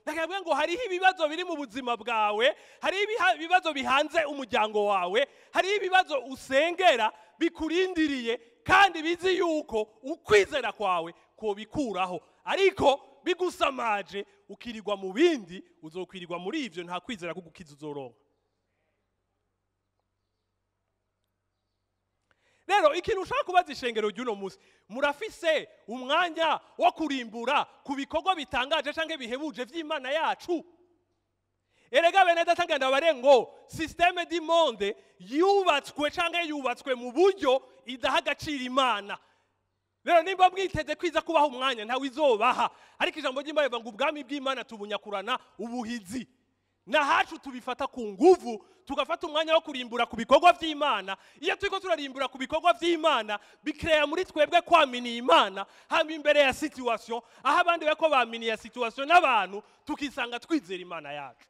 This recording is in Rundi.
Nakabwe ngo hariho ibibazo biri mu buzima bwawe, hariho ibibazo bihanze umuryango wawe, hariho ibibazo usengera bikurindiriye kandi bizi yuko ukwizera kwawe ko bikuraho, ariko bigusamaje ukirirwa mu bindi, uzokwirirwa muri ivyo, nta kwizera kugukiza uzoronka. Rero ikintu ushaka kubaza ishengero ry'uno munsi, murafise umwanya wo kurimbura ku bikorwa bitangaje canke bihebuje vy'Imana yacu? Erega bene datangenda barengo systeme du monde yubatswe canke yubatswe mu buryo idaha agaciro Imana. Rero nimba mwiteze kwiza kubaho umwanya ntawe izobaha, ariko ijambo ry'Imana rivuga ngo ubwami bw'Imana tubunyakurana ubuhizi. Na hacu tubifata ku nguvu, tugafata umwanya wo kurimbura ku bikorwa vy'Imana. Iyo turiko turarimbura ku bikorwa vy'Imana, bikreya muri twebwe kwaminiye Imana hama imbere ya situation, aho abandi bako baminiye situation n'abantu, tukisanga twizera Imana yacu.